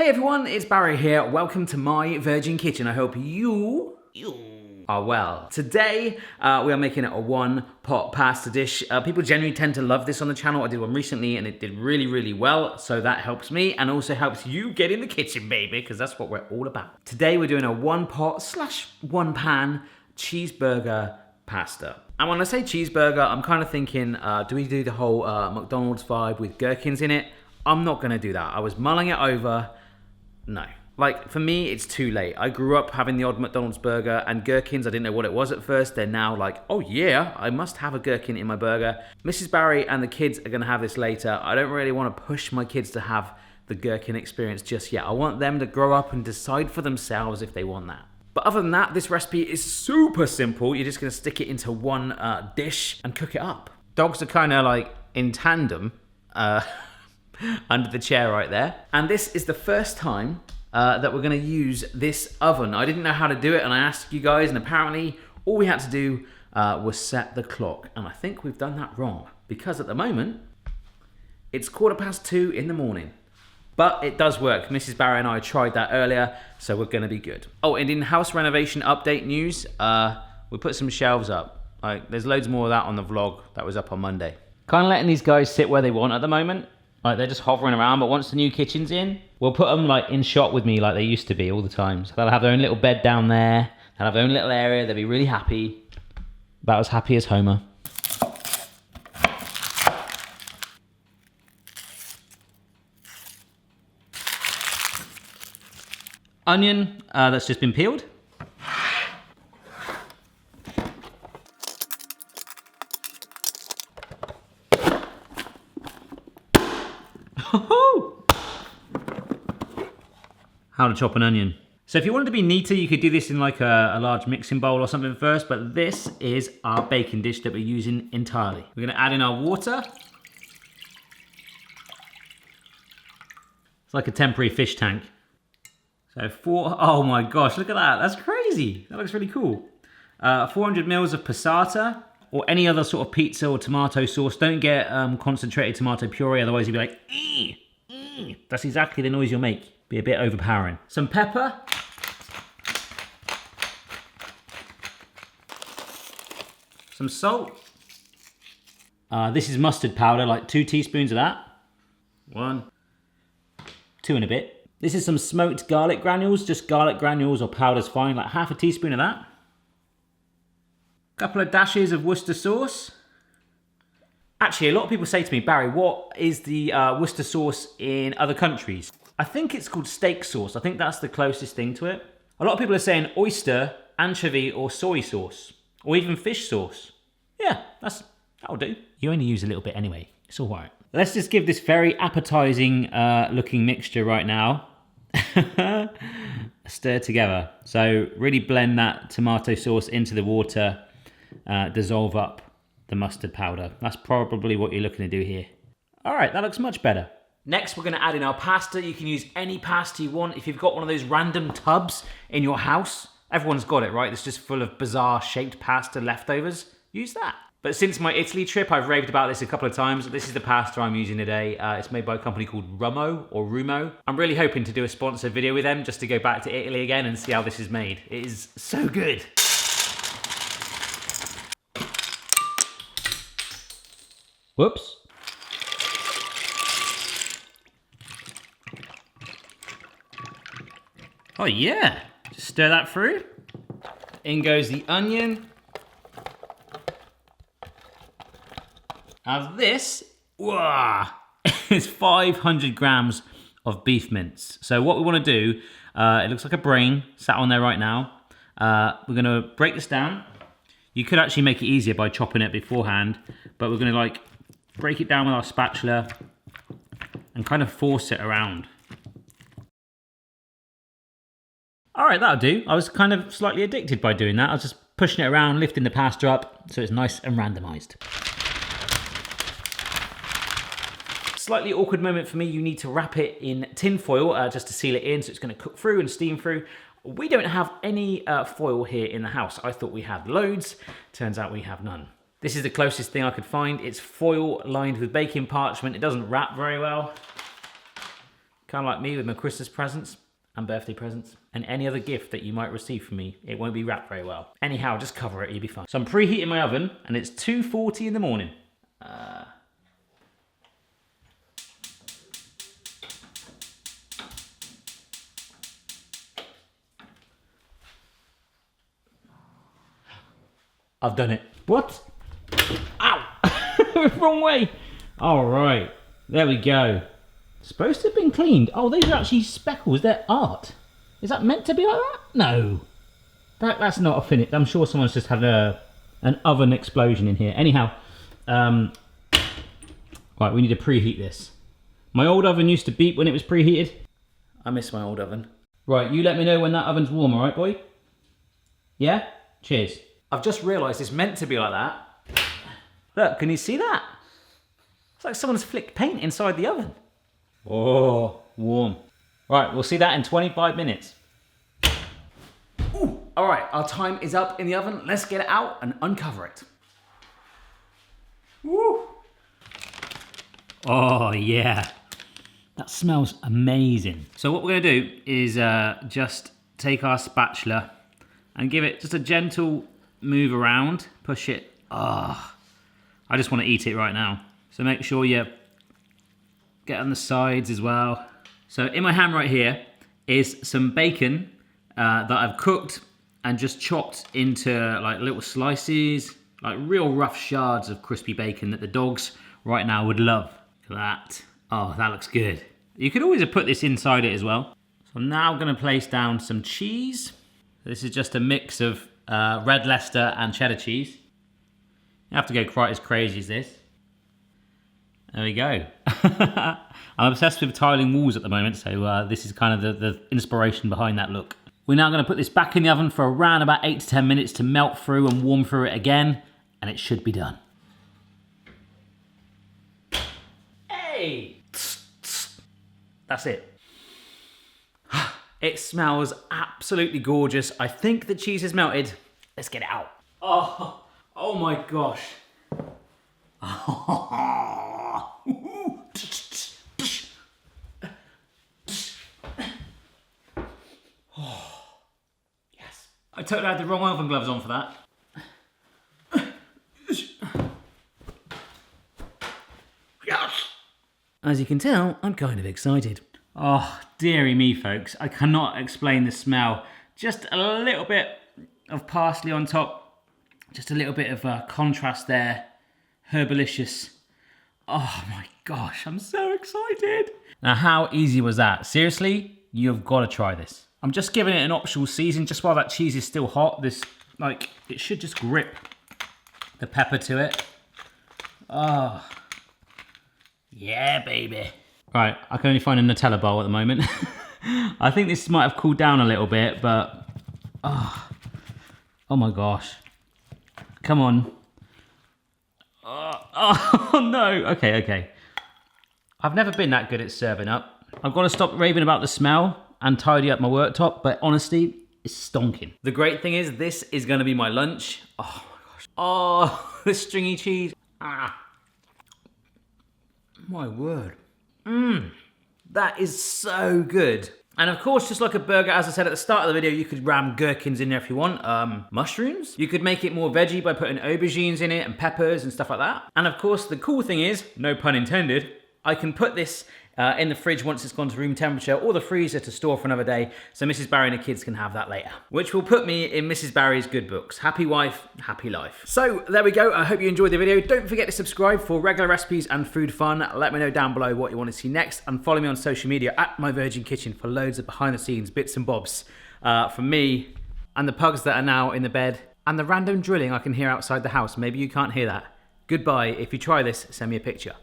Hey everyone, it's Barry here. Welcome to my Virgin Kitchen. I hope you are well. Today, we are making a one-pot pasta dish. People generally tend to love this on the channel. I did one recently and it did really, really well. So that helps me and also helps you get in the kitchen, baby, because that's what we're all about. Today, we're doing a one-pot / one-pan cheeseburger pasta. And when I say cheeseburger, I'm kind of thinking, do we do the whole McDonald's vibe with gherkins in it? I'm not gonna do that. I was mulling it over. No. Like, for me, it's too late. I grew up having the odd McDonald's burger, and gherkins, I didn't know what it was at first. They're now like, oh yeah, I must have a gherkin in my burger. Mrs. Barry and the kids are gonna have this later. I don't really wanna push my kids to have the gherkin experience just yet. I want them to grow up and decide for themselves if they want that. But other than that, this recipe is super simple. You're just gonna stick it into one dish and cook it up. Dogs are kind of like in tandem under the chair right there. And this is the first time that we're gonna use this oven. I didn't know how to do it and I asked you guys, and apparently all we had to do was set the clock. And I think we've done that wrong because at the moment, it's 2:15 in the morning. But it does work. Mrs. Barry and I tried that earlier, so we're gonna be good. Oh, and in house renovation update news, we put some shelves up. Like, there's loads more of that on the vlog that was up on Monday. Kind of letting these guys sit where they want at the moment. Like, they're just hovering around, but once the new kitchen's in, we'll put them like in shot with me like they used to be all the time. So they'll have their own little bed down there, they'll have their own little area, they'll be really happy. About as happy as Homer. Onion that's just been peeled. How to chop an onion. So if you wanted to be neater, you could do this in like a large mixing bowl or something first, but this is our baking dish that we're using entirely. We're gonna add in our water. It's like a temporary fish tank. So oh my gosh, look at that. That's crazy. That looks really cool. 400 mils of passata or any other sort of pizza or tomato sauce. Don't get concentrated tomato puree, otherwise you'll be like, ee. That's exactly the noise you'll make. Be a bit overpowering. Some pepper. Some salt. This is mustard powder, like 2 teaspoons of that. 1, 2 and a bit. This is some smoked garlic granules, just garlic granules or powder's fine, like half a teaspoon of that. Couple of dashes of Worcester sauce. Actually, a lot of people say to me, Barry, what is the Worcester sauce in other countries? I think it's called steak sauce. I think that's the closest thing to it. A lot of people are saying oyster, anchovy, or soy sauce, or even fish sauce. Yeah, that'll do. You only use a little bit anyway. It's all right. Let's just give this very appetizing looking mixture right now a stir together. So really blend that tomato sauce into the water, dissolve up the mustard powder. That's probably what you're looking to do here. All right, that looks much better. Next, we're gonna add in our pasta. You can use any pasta you want. If you've got one of those random tubs in your house, everyone's got it, right? It's just full of bizarre shaped pasta leftovers. Use that. But since my Italy trip, I've raved about this a couple of times. This is the pasta I'm using today. It's made by a company called Rumo. I'm really hoping to do a sponsored video with them just to go back to Italy again and see how this is made. It is so good. Whoops. Oh yeah, just stir that through. In goes the onion. Now this, is 500 grams of beef mince. So what we want to do, it looks like a brain sat on there right now. We're going to break this down. You could actually make it easier by chopping it beforehand, but we're going to like break it down with our spatula and kind of force it around. All right, that'll do. I was kind of slightly addicted by doing that. I was just pushing it around, lifting the pasta up so it's nice and randomized. Slightly awkward moment for me. You need to wrap it in tin foil just to seal it in so it's going to cook through and steam through. We don't have any foil here in the house. I thought we had loads. Turns out we have none. This is the closest thing I could find. It's foil lined with baking parchment. It doesn't wrap very well. Kind of like me with my Christmas presents and birthday presents. And any other gift that you might receive from me, it won't be wrapped very well. Anyhow, just cover it, you'll be fine. So I'm preheating my oven, and it's 2:40 in the morning. I've done it. What? Ow! Wrong way. All right, there we go. Supposed to have been cleaned. Oh, these are actually speckles. They're art. Is that meant to be like that? No. That's not a finish. I'm sure someone's just had an oven explosion in here. Anyhow, right, we need to preheat this. My old oven used to beep when it was preheated. I miss my old oven. Right, you let me know when that oven's warm, all right, boy? Yeah? Cheers. I've just realised it's meant to be like that. Look, can you see that? It's like someone's flicked paint inside the oven. Oh, warm. Right, we'll see that in 25 minutes. Ooh, all right, our time is up in the oven. Let's get it out and uncover it. Woo! Oh, yeah. That smells amazing. So what we're gonna do is just take our spatula and give it just a gentle move around, push it. Ah, I just want to eat it right now. So make sure you get on the sides as well. So in my hand right here is some bacon that I've cooked and just chopped into like little slices, like real rough shards of crispy bacon that the dogs right now would love. Look at that. Oh, that looks good. You could always have put this inside it as well. So I'm now gonna place down some cheese. This is just a mix of red Leicester and cheddar cheese. You have to go quite as crazy as this. There we go. I'm obsessed with tiling walls at the moment, so this is kind of the inspiration behind that look. We're now going to put this back in the oven for around about 8 to 10 minutes to melt through and warm through it again, and it should be done. Hey! That's it. It smells absolutely gorgeous. I think the cheese is melted. Let's get it out. Oh my gosh. Yes. I totally had the wrong oven gloves on for that. Yes. As you can tell, I'm kind of excited. Oh, dearie me, folks. I cannot explain the smell. Just a little bit of parsley on top. Just a little bit of contrast there. Herbalicious. Oh my gosh, I'm so excited. Now, how easy was that? Seriously, you've got to try this. I'm just giving it an optional season just while that cheese is still hot. This, like, it should just grip the pepper to it. Oh, yeah, baby. Right, I can only find a Nutella bowl at the moment. I think this might have cooled down a little bit, but oh my gosh. Come on. Oh no, okay. I've never been that good at serving up. I've got to stop raving about the smell and tidy up my worktop, but honestly, it's stonking. The great thing is, this is gonna be my lunch. Oh my gosh. Oh, the stringy cheese. Ah. My word. That is so good. And of course, just like a burger, as I said at the start of the video, you could ram gherkins in there if you want. Mushrooms? You could make it more veggie by putting aubergines in it and peppers and stuff like that. And of course, the cool thing is, no pun intended, I can put this in the fridge once it's gone to room temperature, or the freezer to store for another day, so Mrs. Barry and the kids can have that later. Which will put me in Mrs. Barry's good books. Happy wife, happy life. So there we go. I hope you enjoyed the video. Don't forget to subscribe for regular recipes and food fun. Let me know down below what you want to see next, and follow me on social media at My Virgin Kitchen for loads of behind the scenes bits and bobs from me and the pugs that are now in the bed, and the random drilling I can hear outside the house. Maybe you can't hear that. Goodbye. If you try this, send me a picture.